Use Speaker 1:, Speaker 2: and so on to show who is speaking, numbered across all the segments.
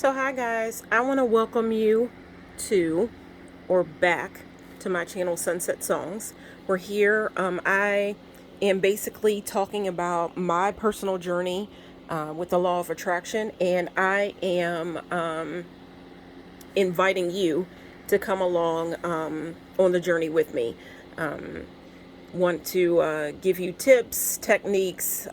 Speaker 1: So hi guys, I want to welcome you to or back to my channel Sunset Songs. We're here. I am basically talking about my personal journey with the law of attraction, and I am inviting you to come along on the journey with me. Want to give you tips, techniques,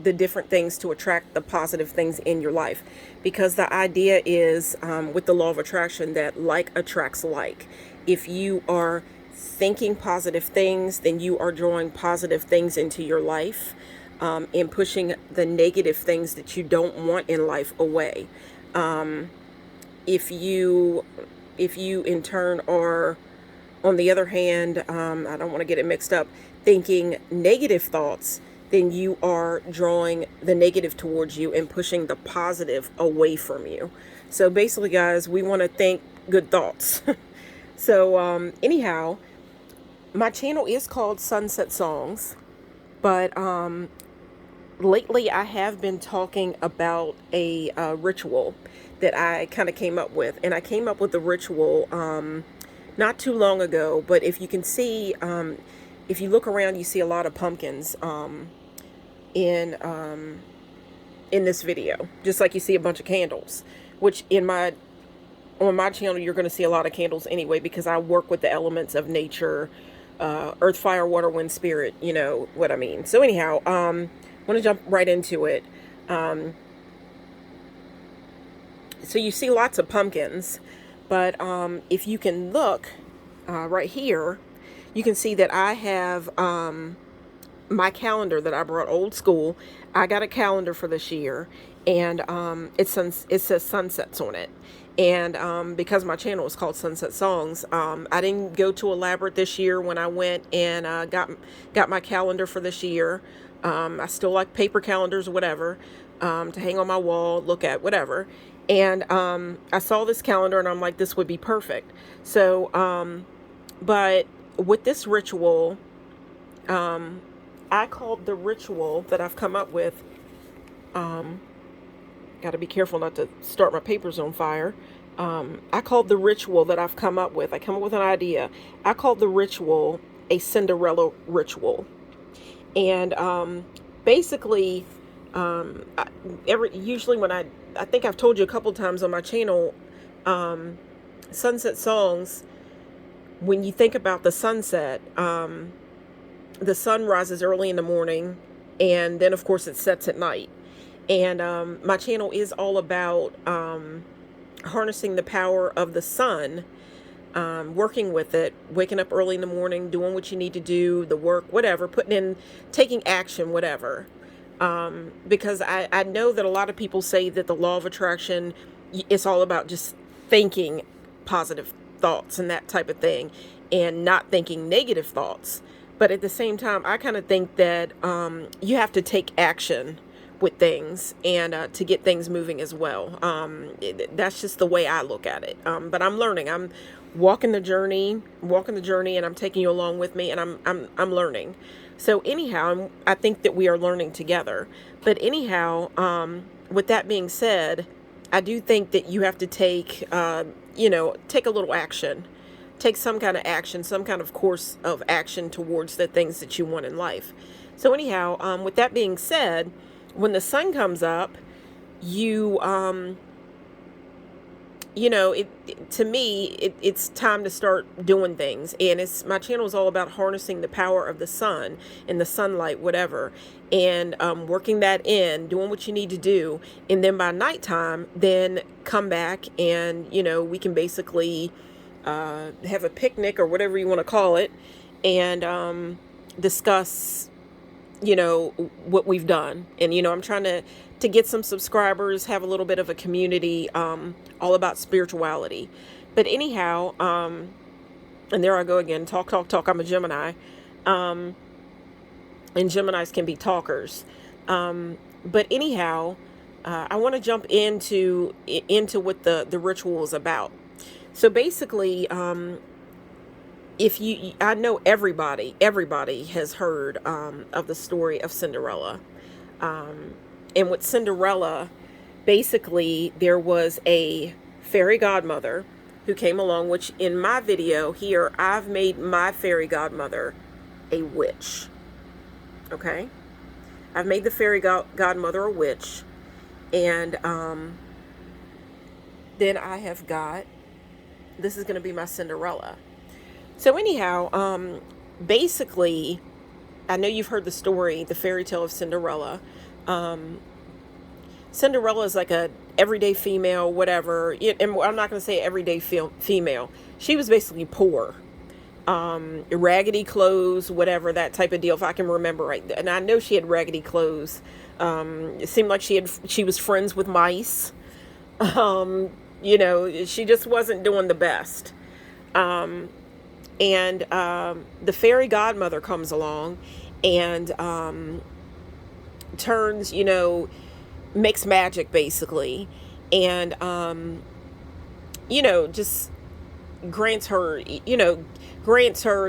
Speaker 1: the different things to attract the positive things in your life. Because the idea is with the law of attraction that like attracts like. If you are thinking positive things, then you are drawing positive things into your life and pushing the negative things that you don't want in life away. If you in turn are, on the other hand, I don't want to get it mixed up, thinking negative thoughts, then you are drawing the negative towards you and pushing the positive away from you. So basically, guys, we want to think good thoughts. So anyhow, my channel is called Sunset Songs, but lately I have been talking about a ritual that I kind of came up with. And I came up with the ritual not too long ago, but if you can see, if you look around, you see a lot of pumpkins in this video, just like you see a bunch of candles, which on my channel, you're going to see a lot of candles anyway, because I work with the elements of nature, earth, fire, water, wind, spirit, you know what I mean. So anyhow, I want to jump right into it. So you see lots of pumpkins, but if you can look right here, you can see that I have my calendar that I brought old school. I got a calendar for this year, and it says sunsets on it. And because my channel is called Sunset Songs, I didn't go too elaborate this year when I went and got my calendar for this year. I still like paper calendars or whatever to hang on my wall, look at, whatever. And I saw this calendar and I'm like, this would be perfect. So, but with this ritual, I called the ritual that I've come up with, got to be careful not to start my papers on fire. I called the ritual that I've come up with, I come up with an idea. I called the ritual a Cinderella ritual. And basically, usually when I think I've told you a couple times on my channel, Sunset Songs, when you think about the sunset, the sun rises early in the morning, and then of course it sets at night. And my channel is all about harnessing the power of the sun, working with it, waking up early in the morning, doing what you need to do, the work, whatever, taking action, whatever. Because I know that a lot of people say that the law of attraction, it's all about just thinking positive thoughts and that type of thing, and not thinking negative thoughts. But at the same time, I kind of think that you have to take action with things and to get things moving as well. That's just the way I look at it. But I'm learning. I'm walking the journey, and I'm taking you along with me, and I'm learning. So anyhow, I think that we are learning together. But anyhow, with that being said, I do think that you have to take a little action. Take some kind of action, some kind of course of action towards the things that you want in life. So anyhow, with that being said, when the sun comes up, to me, it's time to start doing things. And my channel is all about harnessing the power of the sun and the sunlight, whatever, and working that in, doing what you need to do. And then by nighttime, then come back and, we can basically have a picnic or whatever you want to call it, and discuss, what we've done. And, I'm trying to get some subscribers, have a little bit of a community, all about spirituality. But anyhow, and there I go again, talk. I'm a Gemini. And Geminis can be talkers. But anyhow, I want to jump into what the ritual is about. So basically, I know everybody has heard of the story of Cinderella. And with Cinderella, basically there was a fairy godmother who came along, which in my video here, I've made my fairy godmother a witch. Okay? I've made the fairy godmother a witch. And then I have got, this is going to be my Cinderella. So anyhow, basically, I know you've heard the story, the fairy tale of Cinderella. Cinderella is like a everyday female, whatever. And I'm not going to say everyday female. She was basically poor. Raggedy clothes, whatever, that type of deal, if I can remember right. And I know she had raggedy clothes. It seemed like she was friends with mice. She just wasn't doing the best. And the fairy godmother comes along and turns, makes magic basically, and just grants her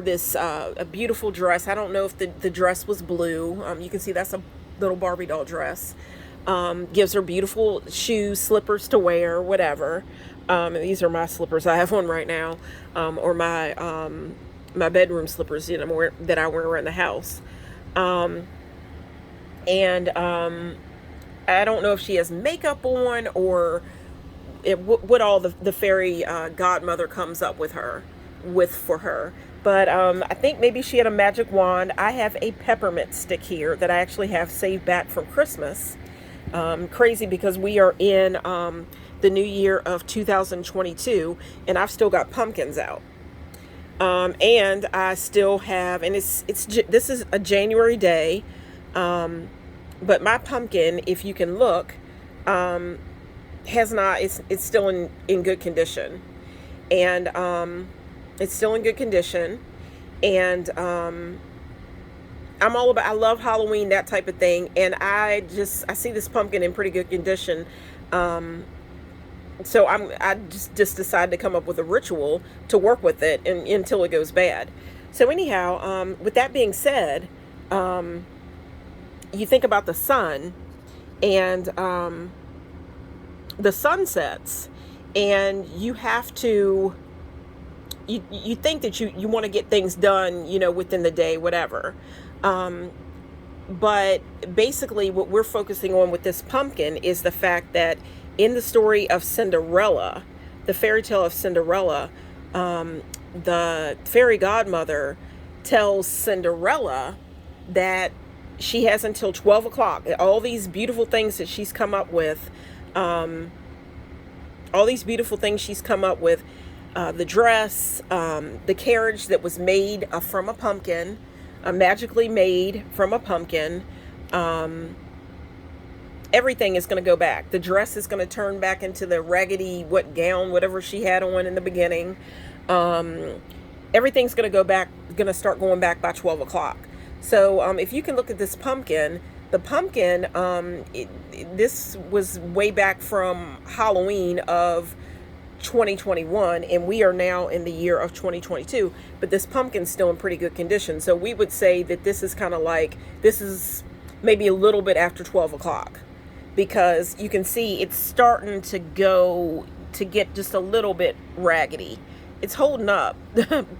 Speaker 1: this a beautiful dress. I don't know if the dress was blue. You can see that's a little Barbie doll dress. Gives her beautiful shoes, slippers to wear, whatever. These are my slippers. I have one right now, or my bedroom slippers, that I wear around the house. I don't know if she has makeup on or what all the fairy godmother comes up with for her. But I think maybe she had a magic wand. I have a peppermint stick here that I actually have saved back from Christmas. Crazy because we are in the new year of 2022 and I've still got pumpkins out. And I still have, and this is a January day. But my pumpkin, if you can look, it's still in good condition. And it's still in good condition. And I love Halloween, that type of thing. And I see this pumpkin in pretty good condition. So I just decided to come up with a ritual to work with it until it goes bad. So anyhow, with that being said, you think about the sun, and the sun sets, and you have to, you think that you want to get things done, within the day, whatever. But basically what we're focusing on with this pumpkin is the fact that in the story of Cinderella, the fairy tale of Cinderella, the fairy godmother tells Cinderella that she has until 12 o'clock. All these beautiful things that she's come up with, the dress, the carriage that was made from a pumpkin, magically made from a pumpkin. Everything is going to go back. The dress is going to turn back into the raggedy, gown, whatever she had on in the beginning. Everything's going to start going back by 12 o'clock. So if you can look at this pumpkin, the pumpkin, this was way back from Halloween of 2021, and we are now in the year of 2022, but this pumpkin's still in pretty good condition. So we would say that this is this is maybe a little bit after 12 o'clock, because you can see it's starting to get just a little bit raggedy. It's holding up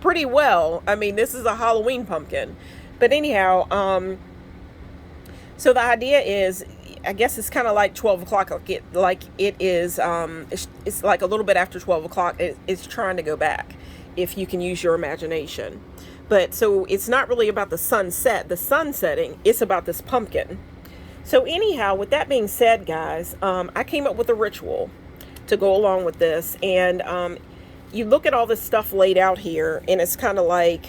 Speaker 1: pretty well. I mean, this is a Halloween pumpkin. But anyhow, so the idea is, I guess it's kind of like 12 o'clock, it's like a little bit after 12 o'clock. It's trying to go back, if you can use your imagination. But so it's not really about the sun setting, it's about this pumpkin. So anyhow, with that being said, guys, I came up with a ritual to go along with this. And you look at all this stuff laid out here, and it's kind of like,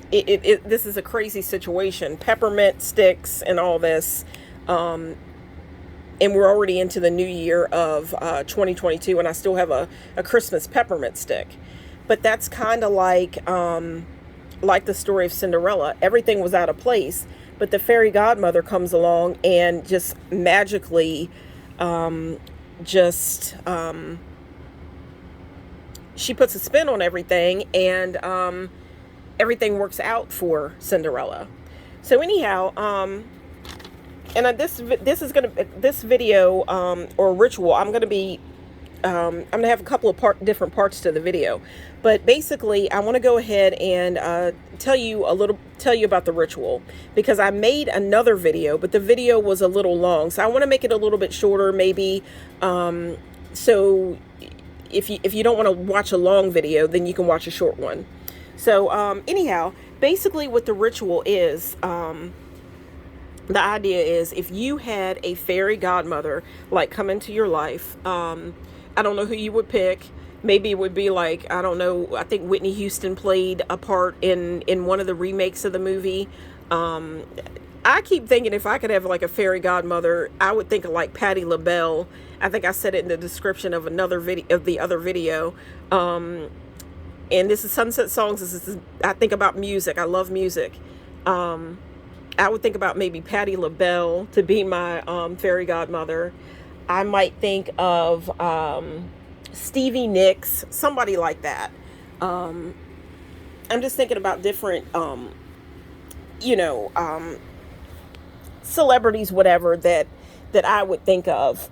Speaker 1: this is a crazy situation. Peppermint sticks and all this. And we're already into the new year of 2022, and I still have a Christmas peppermint stick. But that's kind of like the story of Cinderella. Everything was out of place, but the fairy godmother comes along and just magically she puts a spin on everything, and everything works out for Cinderella. So anyhow, and this video or ritual, I'm gonna have a couple of different parts to the video, but basically I want to go ahead and tell you about the ritual, because I made another video, but the video was a little long, so I want to make it a little bit shorter, maybe. So if you don't want to watch a long video, then you can watch a short one. So anyhow, basically what the ritual is, the idea is, if you had a fairy godmother like come into your life, I don't know who you would pick. Maybe it would be like, I don't know, I think Whitney Houston played a part in one of the remakes of the movie. I keep thinking if I could have like a fairy godmother, I would think of like Patti LaBelle. I think I said it in the description of another video, of the other video. And this is Sunset Songs. I think about music. I love music. I would think about maybe Patti LaBelle to be my fairy godmother. I might think of Stevie Nicks, somebody like that. I'm just thinking about different, celebrities, whatever, that I would think of,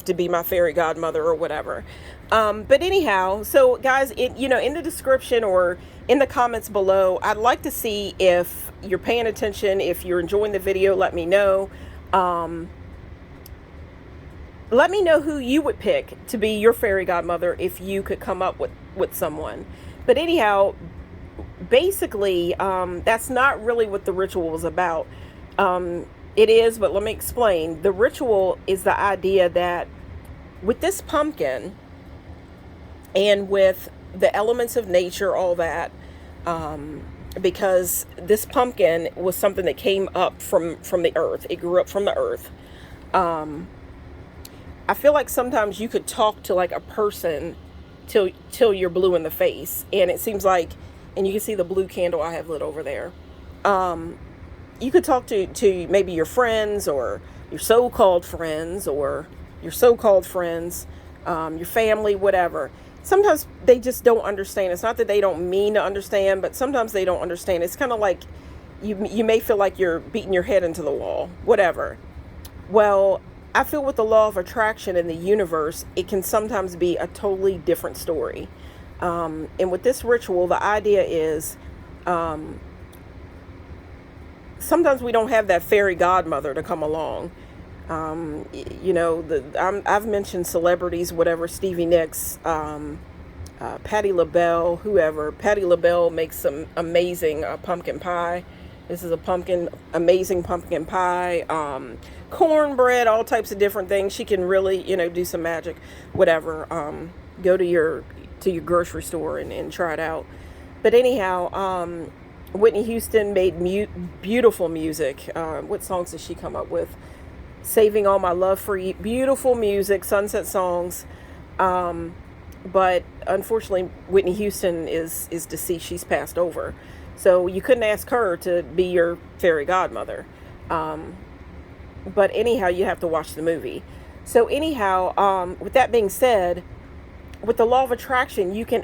Speaker 1: to be my fairy godmother or whatever. But anyhow, so guys, in the description or in the comments below, I'd like to see if you're paying attention, if you're enjoying the video. Let me know. Let me know who you would pick to be your fairy godmother if you could come up with someone. But anyhow, basically, that's not really what the ritual was about. It is, but let me explain. The ritual is the idea that with this pumpkin and with the elements of nature, all that, because this pumpkin was something that came up from the earth. It grew up from the earth. I feel like sometimes you could talk to like a person till you're blue in the face, and it seems like, and you can see the blue candle I have lit over there. You could talk to maybe your friends, or your so-called friends, or your family, whatever. Sometimes they just don't understand. It's not that they don't mean to understand, but sometimes they don't understand. It's kind of like you may feel like you're beating your head into the wall, whatever. Well, I feel with the law of attraction in the universe, it can sometimes be a totally different story. And with this ritual, the idea is, sometimes we don't have that fairy godmother to come along. I've mentioned celebrities, whatever, Stevie Nicks, Patti LaBelle, whoever. Patti LaBelle makes some amazing pumpkin pie. This is amazing pumpkin pie, cornbread, all types of different things. She can really, do some magic, whatever. Go to your grocery store and try it out. But anyhow, Whitney Houston made beautiful music. What songs did she come up with? Saving All My Love for You. Beautiful music, Sunset Songs. But unfortunately, Whitney Houston is deceased. She's passed over. So you couldn't ask her to be your fairy godmother. But anyhow, you have to watch the movie. So anyhow, with that being said, with the law of attraction, you can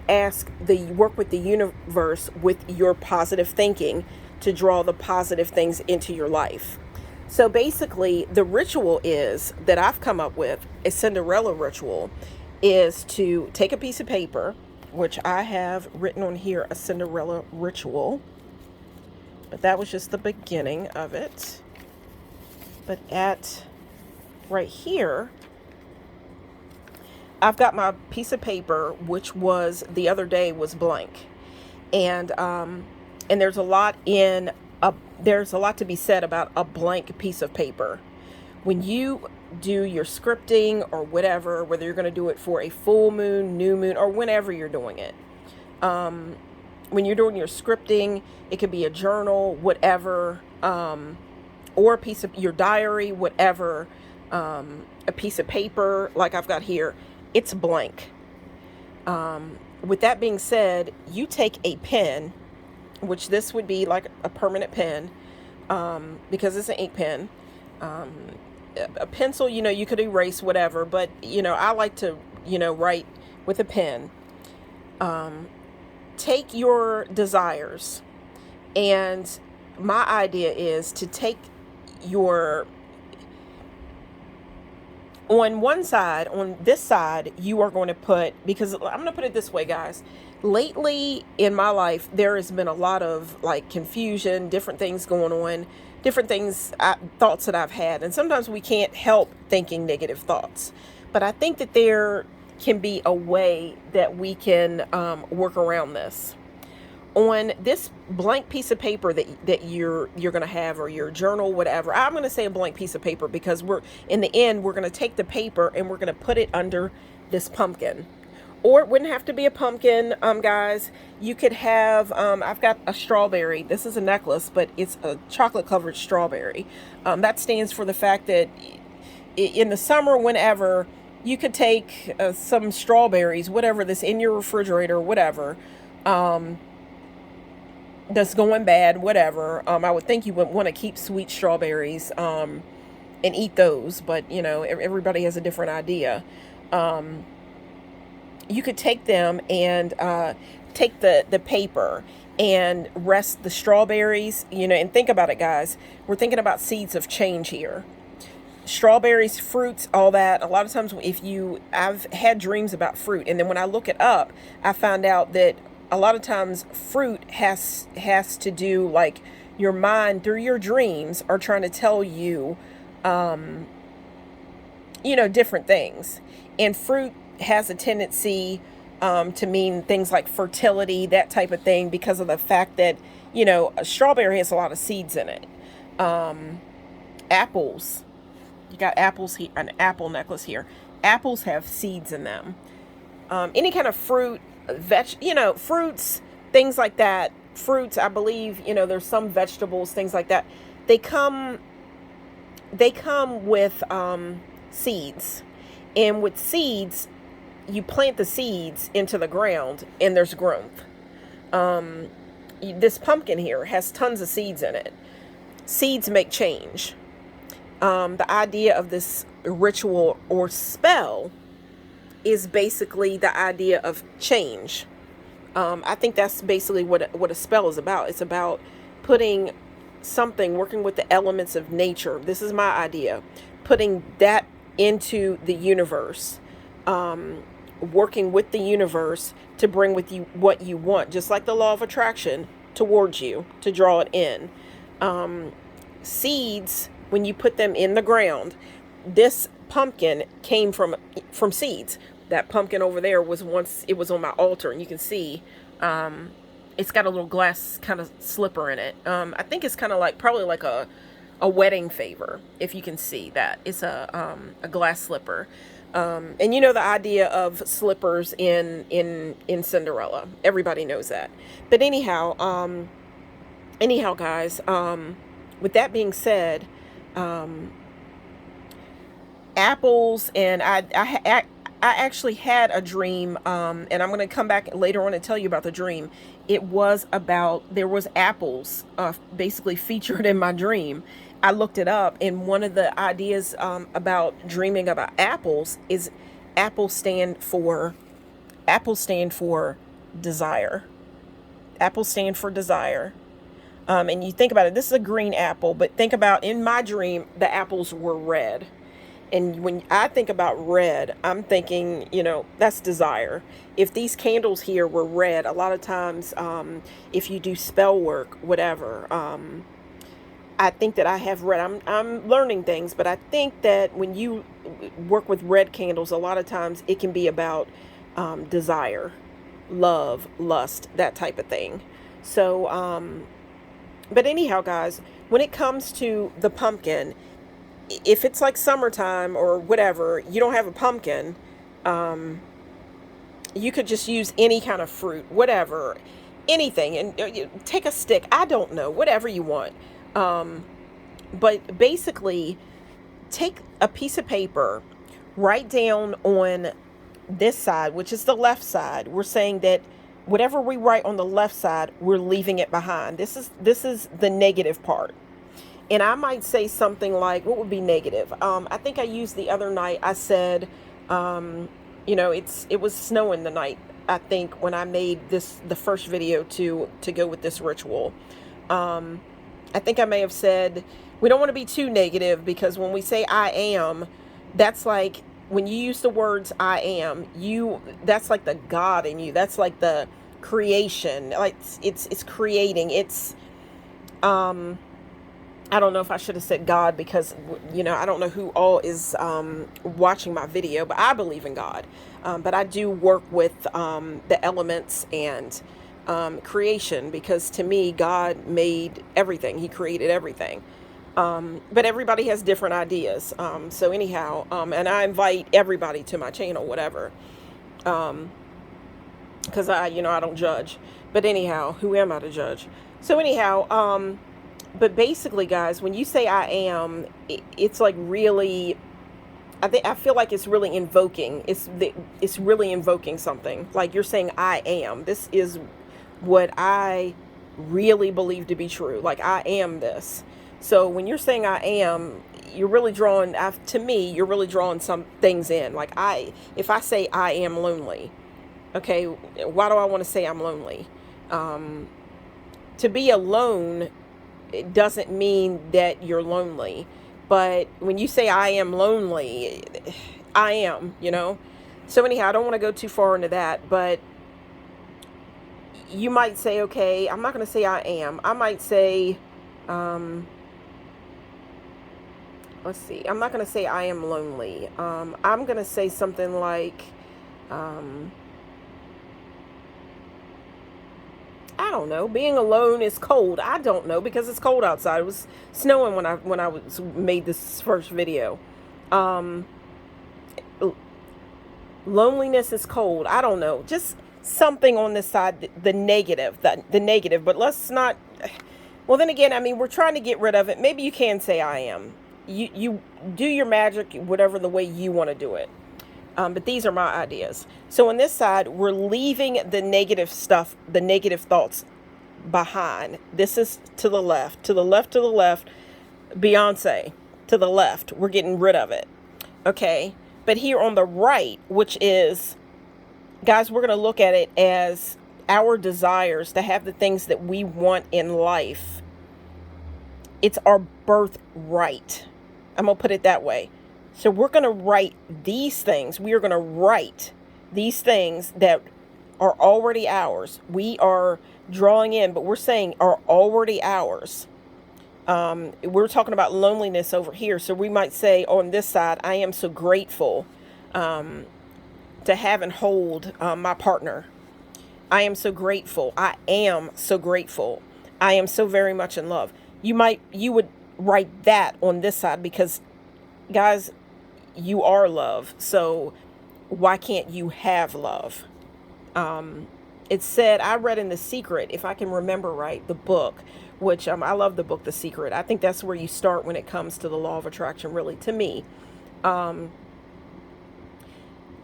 Speaker 1: work with the universe with your positive thinking to draw the positive things into your life. So basically, the ritual that I've come up with, a Cinderella ritual, is to take a piece of paper, which I have written on here, a Cinderella ritual. But that was just the beginning of it. But right here, I've got my piece of paper, which the other day was blank. And there's a lot to be said about a blank piece of paper. When you do your scripting or whatever, whether you're going to do it for a full moon, new moon, or whenever you're doing it, when you're doing your scripting, it could be a journal, whatever, or a piece of your diary, whatever, a piece of paper like I've got here, it's blank. With that being said, you take a pen, which this would be like a permanent pen, because it's an ink pen. A pencil, you could erase whatever, but, I like to, write with a pen. Take your desires and my idea is to take your, on one side, on this side, you are going to put, because I'm going to put it this way, guys. Lately in my life, there has been a lot of like confusion, different things going on, different things, thoughts that I've had. And sometimes we can't help thinking negative thoughts. But I think that there can be a way that we can work around this. On this blank piece of paper that you're going to have, or your journal, whatever. I'm going to say a blank piece of paper because we're, in the end, we're going to take the paper and we're going to put it under this pumpkin. Or it wouldn't have to be a pumpkin, guys. You could have, I've got a strawberry. This is a necklace, but it's a chocolate covered strawberry. That stands for the fact that in the summer, whenever, you could take some strawberries, whatever, that's in your refrigerator, whatever, that's going bad, whatever. I would think you would want to keep sweet strawberries and eat those, but you know, everybody has a different idea. You could take them and take the paper and rest the strawberries, you know, and think about it, guys. We're thinking about seeds of change here. Strawberries, fruits, all that. A lot of times I've had dreams about fruit, and then when I look it up, I found out that a lot of times fruit has to do, like, your mind through your dreams are trying to tell you, you know, different things. And fruit has a tendency to mean things like fertility, that type of thing, because of the fact that, you know, a strawberry has a lot of seeds in it. Apples, you got apples here, an apple necklace here. Apples have seeds in them. Any kind of fruit, you know, fruits, things like that. Fruits, I believe, you know, there's some vegetables, things like that. They come with seeds. And with seeds, you plant the seeds into the ground and there's growth. This pumpkin here has tons of seeds in it. Seeds make change. The idea of this ritual or spell is basically the idea of change. I think that's basically what a spell is about. It's about putting something, working with the elements of nature. This is my idea. Putting that into the universe. Working with the universe to bring with you what you want. Just like the law of attraction towards you, to draw it in. Seeds, when you put them in the ground, this pumpkin came from seeds. That pumpkin over there was once, it was on my altar, and you can see it's got a little glass kind of slipper in it. I think it's kind of like, probably like a wedding favor, if you can see that. It's a glass slipper. And you know the idea of slippers in Cinderella. Everybody knows that. But anyhow, guys, with that being said, apples, and I actually had a dream, and I'm going to come back later on and tell you about the dream. It was about, there was apples basically featured in my dream. I looked it up, and one of the ideas about dreaming about apples is apples stand for desire. Apples stand for desire. And you think about it, this is a green apple, but think about, in my dream, the apples were red. And when I think about red, I'm thinking, you know, that's desire. If these candles here were red, a lot of times, if you do spell work, whatever, I think that I have red. I'm learning things, but I think that when you work with red candles, a lot of times it can be about desire, love, lust, that type of thing. So, but anyhow, guys, when it comes to the pumpkin, if it's like summertime or whatever, you don't have a pumpkin, you could just use any kind of fruit, whatever, anything, and take a stick. I don't know, whatever you want. But basically, take a piece of paper, write down on this side, which is the left side. We're saying that whatever we write on the left side, we're leaving it behind. This is the negative part. And I might say something like, what would be negative? I think I used the other night, I said, you know, it was snowing the night, I think, when I made the first video to go with this ritual. I think I may have said, we don't want to be too negative, because when we say I am, that's like, when you use the words I am, that's like the God in you. That's like the creation. Like it's creating. It's I don't know if I should have said God, because I don't know who all is watching my video, but I believe in God. But I do work with the elements and creation, because to me, God made everything. He created everything. But everybody has different ideas. So anyhow, and I invite everybody to my channel, whatever, because I don't judge. But anyhow, who am I to judge? So anyhow, but basically, guys, when you say I am, it's like really, I feel like it's really invoking. It's really invoking something. Like you're saying, I am. This is what I really believe to be true. Like I am this. So when you're saying I am, you're really drawing. To me, you're really drawing some things in. Like if I say I am lonely, okay, why do I want to say I'm lonely? To be alone, it doesn't mean that you're lonely. But when you say I am lonely, I am. So anyhow, I don't want to go too far into that, but you might say, okay, I'm not going to say I am. I might say, let's see, I'm not going to say I am lonely. I'm going to say something like, I don't know. Being alone is cold. I don't know, because it's cold outside. It was snowing when I made this first video. Loneliness is cold. I don't know. Just something on this side, the negative, the negative. But let's not. Well, then again, I mean, we're trying to get rid of it. Maybe you can say I am. You do your magic, whatever the way you want to do it. But these are my ideas. So on this side, we're leaving the negative stuff, the negative thoughts behind. This is to the left, to the left, to the left. Beyonce, to the left. We're getting rid of it. Okay. But here on the right, which is, guys, we're going to look at it as our desires to have the things that we want in life. It's our birthright. I'm going to put it that way. So we're going to write these things. We are going to write these things that are already ours. We are drawing in, but we're saying are already ours. We're talking about loneliness over here. So we might say on this side, I am so grateful to have and hold my partner. I am so grateful. I am so grateful. I am so very much in love. You would write that on this side, because guys, you are love. So why can't you have love? It said, I read in The Secret, if I can remember right, the book, which I love the book, The Secret. I think that's where you start when it comes to the law of attraction, really, to me. I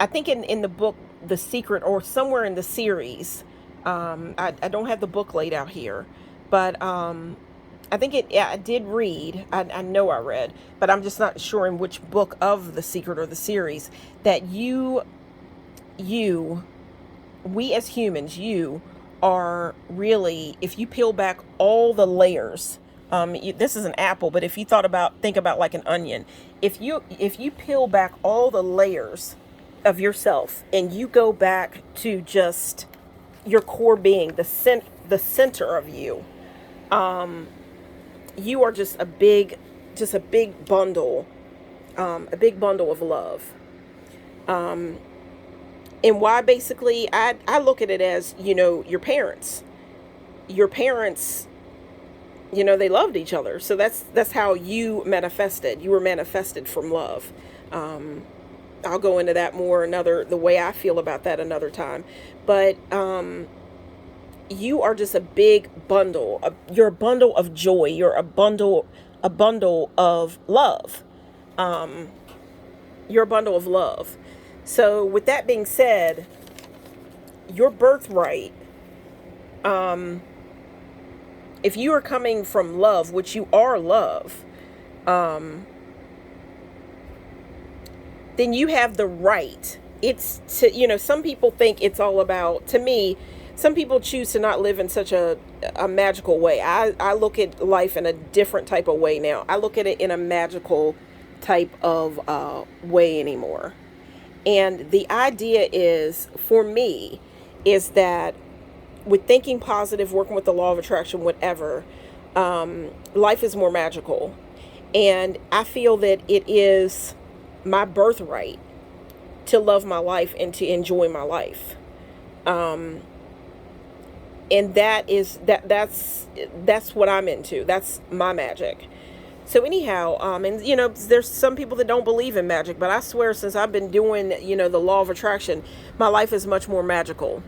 Speaker 1: think in the book, The Secret, or somewhere in the series, I don't have the book laid out here, but I think I did read, I know I read, but I'm just not sure in which book of The Secret or the series, that we as humans, you are really, if you peel back all the layers, this is an apple, but if you think about like an onion, if you peel back all the layers of yourself and you go back to just your core being, the center of you, you are just a big bundle, of love. And why, basically, I look at it as, your parents, they loved each other. So that's how you manifested. You were manifested from love. I'll go into that more the way I feel about that another time. But, you are just a big bundle. You're a bundle of joy. You're a bundle of love. You're a bundle of love. So with that being said, your birthright, if you are coming from love, which you are love, then you have the right. It's to, some people think it's all about, to me, some people choose to not live in such a magical way. I look at life in a different type of way now. I look at it in a magical type of way anymore. And the idea is, for me, is that with thinking positive, working with the law of attraction, whatever, life is more magical. And I feel that it is my birthright to love my life and to enjoy my life. And that's what I'm into. That's my magic. So anyhow, and there's some people that don't believe in magic, but I swear since I've been doing, the law of attraction, my life is much more magical.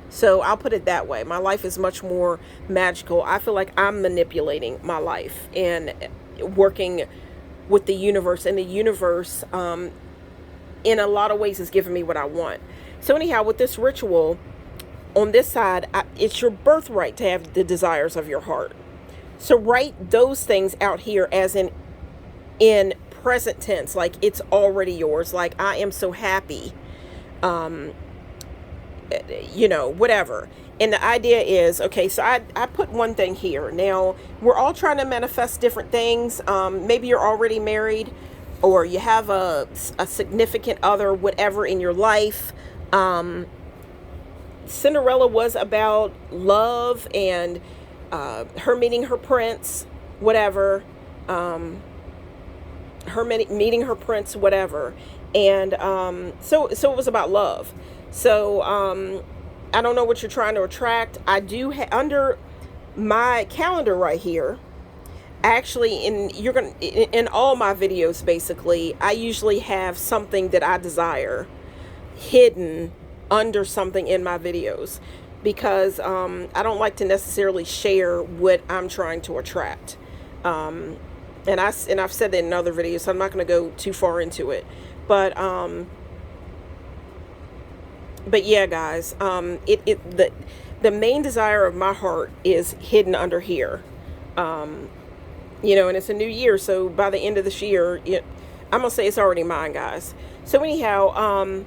Speaker 1: So I'll put it that way. My life is much more magical. I feel like I'm manipulating my life and working with the universe, and the universe, in a lot of ways, has given me what I want. So anyhow, with this ritual, on this side, it's your birthright to have the desires of your heart. So write those things out here as in present tense, like it's already yours. Like, I am so happy, whatever. And the idea is, okay, so I put one thing here. Now, we're all trying to manifest different things. Maybe you're already married, or you have a significant other, whatever, in your life. Cinderella was about love and her meeting her prince, whatever. Her meeting her prince, whatever. And so it was about love. So I don't know what you're trying to attract. I do under my calendar right here. Actually, in all my videos, basically, I usually have something that I desire hidden under something in my videos, because I don't like to necessarily share what I'm trying to attract. And I've said that in other videos, so I'm not going to go too far into it. But yeah, guys, the main desire of my heart is hidden under here. And it's a new year, so by the end of this year, I'm gonna say it's already mine, guys. So anyhow,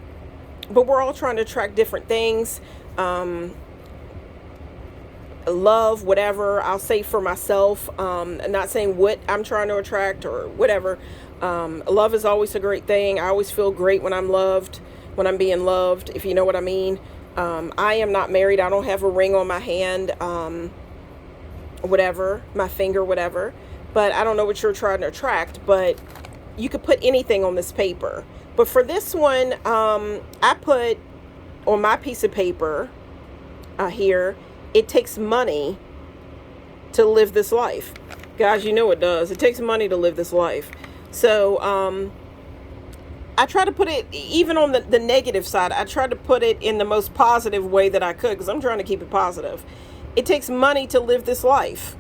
Speaker 1: but we're all trying to attract different things. Love, whatever. I'll say for myself, not saying what I'm trying to attract or whatever. Love is always a great thing. I always feel great when I'm loved, when I'm being loved, if you know what I mean. I am not married. I don't have a ring on my hand, whatever, my finger, whatever. But I don't know what you're trying to attract, but you could put anything on this paper. But for this one, I put on my piece of paper here, it takes money to live this life. Guys, you know it does. It takes money to live this life. So I try to put it, even on the negative side, I try to put it in the most positive way that I could, because I'm trying to keep it positive. It takes money to live this life.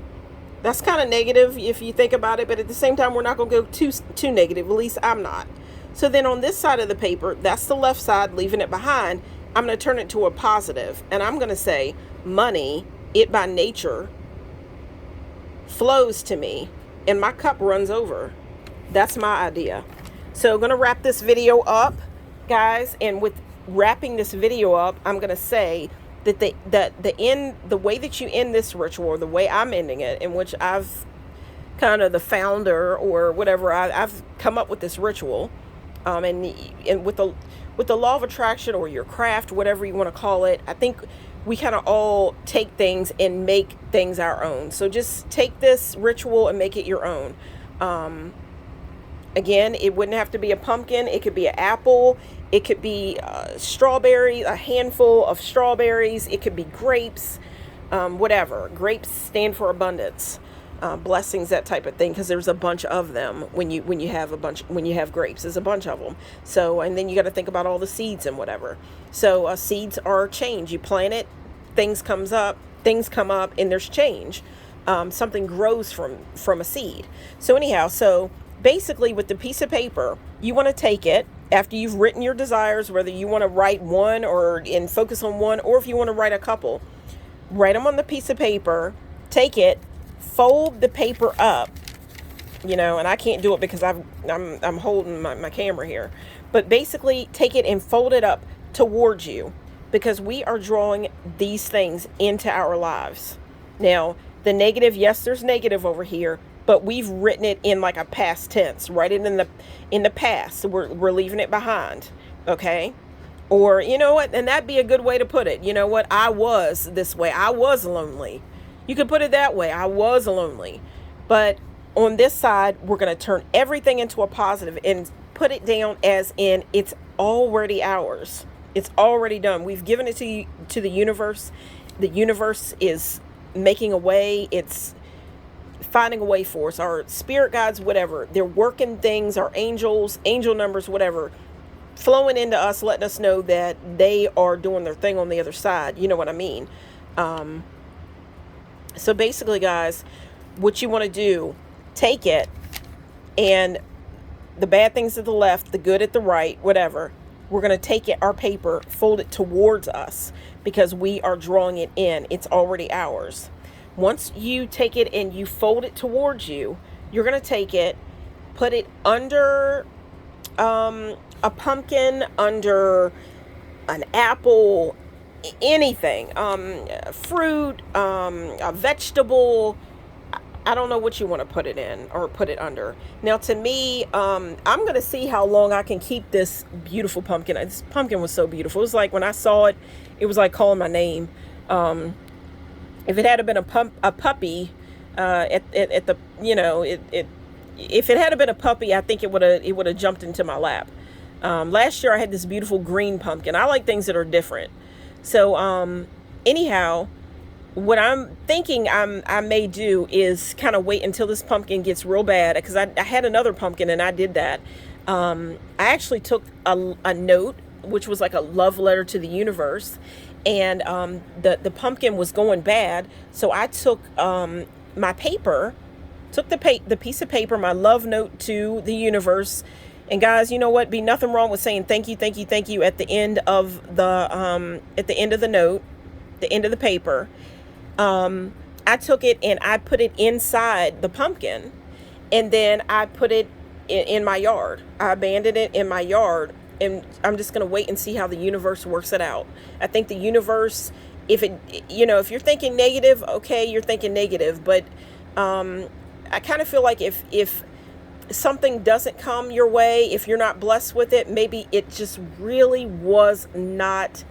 Speaker 1: That's kind of negative if you think about it, but at the same time, we're not going to go too negative. At least I'm not. So then on this side of the paper, that's the left side, leaving it behind. I'm going to turn it to a positive, and I'm going to say, money, it by nature, flows to me, and my cup runs over. That's my idea. So I'm going to wrap this video up, guys, and with wrapping this video up, I'm going to say that the way that you end this ritual, or the way I'm ending it, in which I've kind of the founder or whatever, I've come up with this ritual, and with the law of attraction, or your craft, whatever you want to call it, I think we kind of all take things and make things our own. So just take this ritual and make it your own. Again, it wouldn't have to be a pumpkin. It could be an apple. It could be strawberry, a handful of strawberries. It could be grapes, whatever. Grapes stand for abundance, blessings, that type of thing, because there's a bunch of them when you have grapes. There's a bunch of them. So, and then you got to think about all the seeds and whatever. So seeds are change. You plant it, things come up, and there's change. Something grows from a seed. So anyhow, so basically with the piece of paper, you want to take it after you've written your desires, whether you want to write one and focus on one, or if you want to write a couple, write them on the piece of paper, take it, fold the paper up, and I can't do it because I'm holding my camera here, but basically take it and fold it up towards you. because we are drawing these things into our lives. Now, the negative, yes, there's negative over here, but we've written it in like a past tense. Write it in the past. So we're leaving it behind. Okay? Or, you know what? And that'd be a good way to put it. You know what? I was this way. I was lonely. You could put it that way. I was lonely. But on this side, we're going to turn everything into a positive and put it down as in it's already ours. It's already done. We've given it to the universe. The universe is making a way. It's finding a way for us. Our spirit guides, whatever, they're working things, our angels, angel numbers, whatever, flowing into us, letting us know that they are doing their thing on the other side. You know what I mean? So basically, guys, what you want to do, take it, and the bad things at the left, the good at the right, whatever. We're going to take it, our paper, fold it towards us because we are drawing it in. It's already ours. Once you take it and you fold it towards you, you're going to take it, put it under a pumpkin, under an apple, anything, fruit, a vegetable. I don't know what you want to put it in or put it under. Now, to me, I'm going to see how long I can keep this beautiful pumpkin. This pumpkin was so beautiful. It was like when I saw it, it was like calling my name. If it had been a puppy, at the, you know, if it had been a puppy, I think it would have jumped into my lap. Last year I had this beautiful green pumpkin. I like things that are different. So, anyhow, what I'm thinking I may do is kind of wait until this pumpkin gets real bad, because I had another pumpkin and I did that. I actually took a note, which was like a love letter to the universe, and the pumpkin was going bad. So I took my paper, took the piece of paper, my love note to the universe. And guys, you know what? Be nothing wrong with saying thank you, thank you, thank you at the end of the note, the end of the paper. I took it and I put it inside the pumpkin, and then I put it in my yard. I abandoned it in my yard, and I'm just going to wait and see how the universe works it out. I think the universe, if you're thinking negative, okay, you're thinking negative, but I kind of feel like if something doesn't come your way, if you're not blessed with it, maybe it just really was not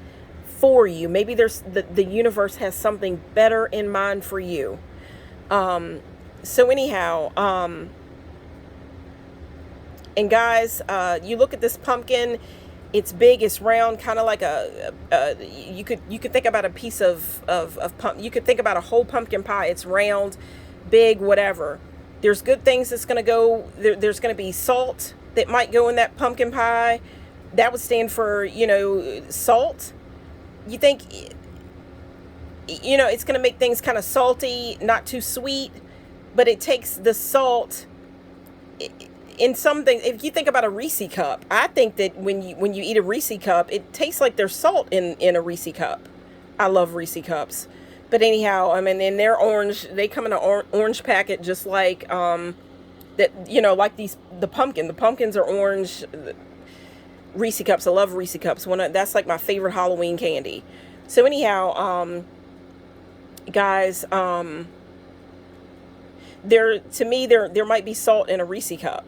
Speaker 1: for you. Maybe there's the universe has something better in mind for you. So anyhow, and guys, you look at this pumpkin. It's big, it's round, kind of like you could think about a piece of you could think about a whole pumpkin pie. It's round, big, whatever. There's good things that's going to go. There's going to be salt that might go in that pumpkin pie. That would stand for, salt. You think, it's going to make things kind of salty, not too sweet, but it takes the salt in some things. If you think about a Reese cup, I think that when you eat a Reese cup, it tastes like there's salt in a Reese cup. I love Reese cups. But anyhow, I mean, and they're orange. They come in an orange packet, just like that. Like the pumpkin. The pumpkins are orange. Reese cups. I love Reese cups. That's like my favorite Halloween candy. So anyhow, guys, there might be salt in a Reese cup,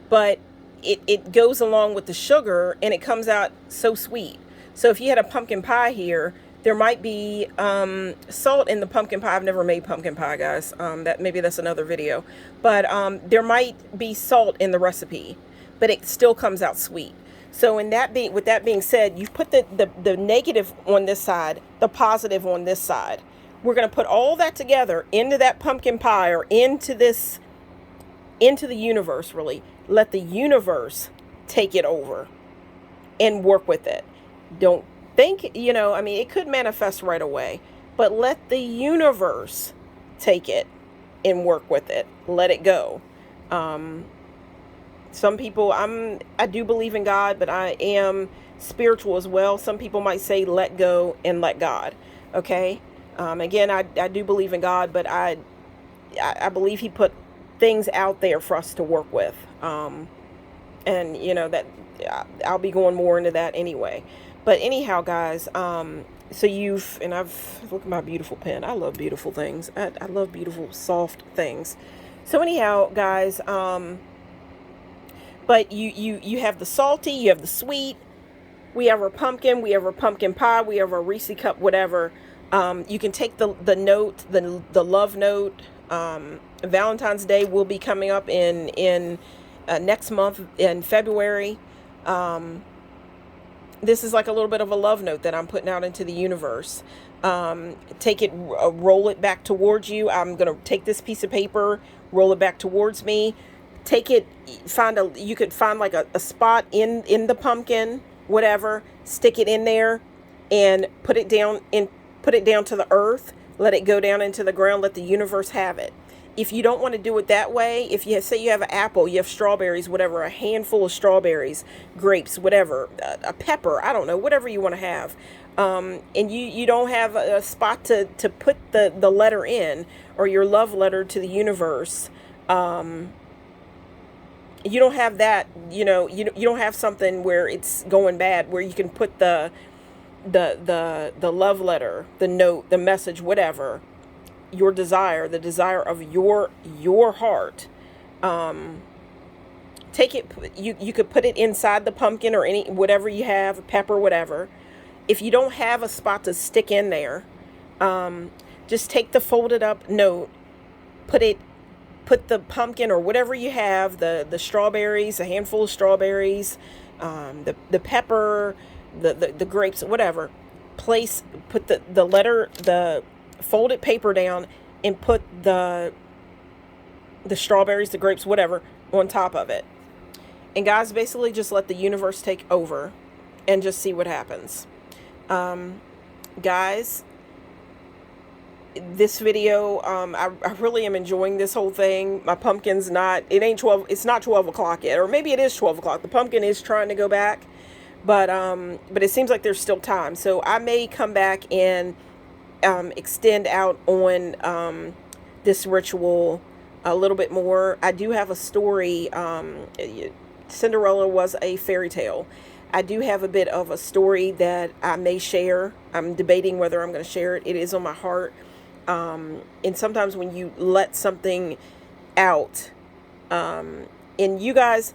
Speaker 1: but it goes along with the sugar and it comes out so sweet. So if you had a pumpkin pie here, there might be salt in the pumpkin pie. I've never made pumpkin pie, guys. Maybe that's another video. But there might be salt in the recipe, but it still comes out sweet. So with that being said, you've put the negative on this side, the positive on this side. We're going to put all that together into that pumpkin pie, or into the universe, really. Let the universe take it over and work with it. Don't think, it could manifest right away, but let the universe take it and work with it. Let it go. Some people, I do believe in God, but I am spiritual as well. Some people might say let go and let God. Okay. Again, I do believe in God, but I believe He put things out there for us to work with. And that I'll be going more into that anyway. But anyhow, guys, so look at my beautiful pen. I love beautiful things. I love beautiful, soft things. So anyhow, guys, but you have the salty, you have the sweet. We have our pumpkin, we have our pumpkin pie, we have our Reese cup, whatever. You can take the note, the love note. Valentine's Day will be coming up in next month in February. This is like a little bit of a love note that I'm putting out into the universe. Take it, roll it back towards you. I'm going to take this piece of paper, roll it back towards me. Take it, you could find like a spot in the pumpkin, whatever, stick it in there and put it down to the earth, let it go down into the ground, let the universe have it. If you don't want to do it that way, if you say you have an apple, you have strawberries, whatever, a handful of strawberries, grapes, whatever, a pepper, I don't know, whatever you want to have, and you don't have a spot to put the letter in, or your love letter to the universe, you don't have that, you don't have something where it's going bad, where you can put the love letter, the note, the message, whatever, your desire, the desire of your heart. Take it, you could put it inside the pumpkin or any, whatever you have, pepper, whatever. If you don't have a spot to stick in there, just take the folded up note, put the pumpkin or whatever you have, the strawberries, a handful of strawberries, the pepper, the grapes, whatever, put the letter, the folded paper down, and put the strawberries, the grapes, whatever, on top of it. And guys, basically just let the universe take over and just see what happens. Guys, this video, I really am enjoying this whole thing. My pumpkin's not, it's not 12 o'clock yet, or maybe it is 12 o'clock. The pumpkin is trying to go back, but it seems like there's still time. So I may come back and extend out on this ritual a little bit more. I do have a story. Cinderella was a fairy tale. I do have a bit of a story that I may share. I'm debating whether I'm going to share it. It is on my heart. And sometimes when you let something out, and you guys,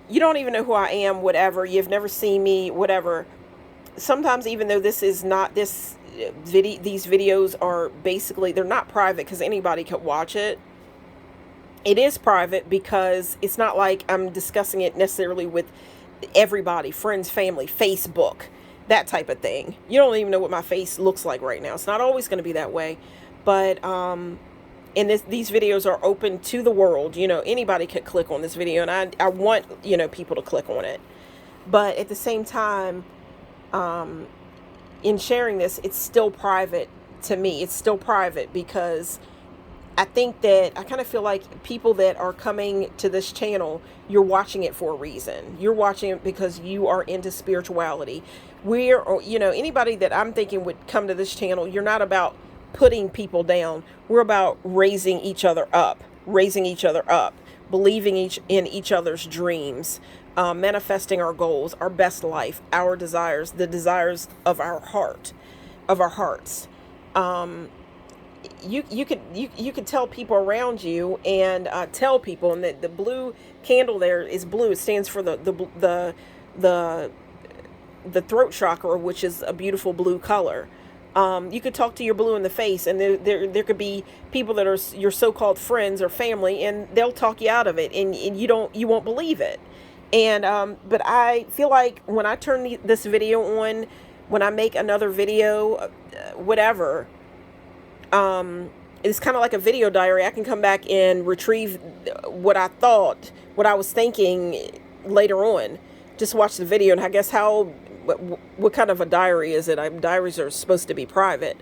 Speaker 1: you don't even know who I am, whatever, you've never seen me, whatever. Sometimes, even though this is not these videos are basically, they're not private because anybody could watch it. It is private because it's not like I'm discussing it necessarily with everybody, friends, family, Facebook, that type of thing. You don't even know what my face looks like right now. It's not always going to be that way. But and these videos are open to the world. Anybody could click on this video, and I want people to click on it. But at the same time, in sharing this, it's still private to me. It's still private because I think that I kind of feel like people that are coming to this channel, you're watching it for a reason. You're watching it because you are into spirituality. Anybody that I'm thinking would come to this channel, you're not about putting people down. We're about raising each other up, believing in each other's dreams, manifesting our goals, our best life, our desires, the desires of our hearts. You could tell people around you, and tell people, and the blue candle there is blue. It stands for the throat chakra, which is a beautiful blue color. You could talk to your blue in the face, and there could be people that are your so-called friends or family, and they'll talk you out of it, and you won't believe it. And but I feel like when I turn this video on, when I make another video, whatever, it's kind of like a video diary. I can come back and retrieve what I thought, what I was thinking later on. Just watch the video, and I guess what kind of a diary is it? Diaries are supposed to be private,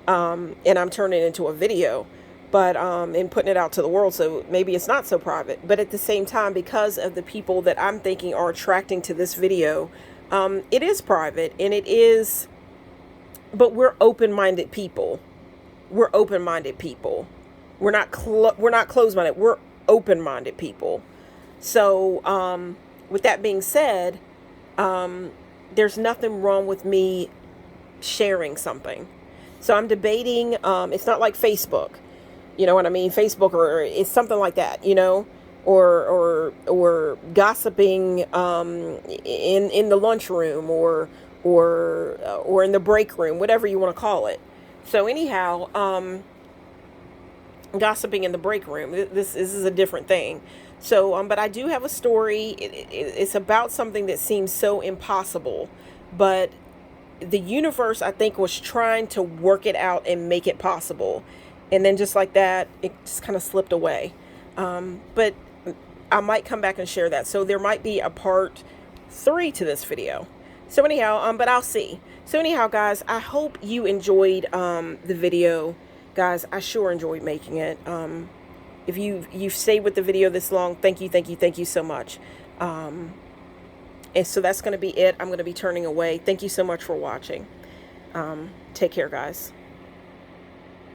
Speaker 1: and I'm turning it into a video, but and putting it out to the world, so maybe it's not so private. But at the same time, because of the people that I'm thinking are attracting to this video, it is private, and it is, but we're open-minded people. We're open-minded people. We're not closed-minded. We're open-minded people. So with that being said, there's nothing wrong with me sharing something. So I'm debating, it's not like Facebook, you know what I mean? Facebook, or it's something like that, you know, or gossiping, in the lunchroom, or in the break room, whatever you want to call it. So anyhow, gossiping in the break room. This is a different thing. So, but I do have a story. It's about something that seems so impossible, but the universe, I think, was trying to work it out and make it possible. And then just like that, it just kind of slipped away. But I might come back and share that. So there might be a part 3 to this video. So anyhow, but I'll see. So anyhow, guys, I hope you enjoyed the video. Guys, I sure enjoyed making it. If you've stayed with the video this long, thank you so much. And so that's going to be it. I'm going to be turning away. Thank you so much for watching. Take care, guys.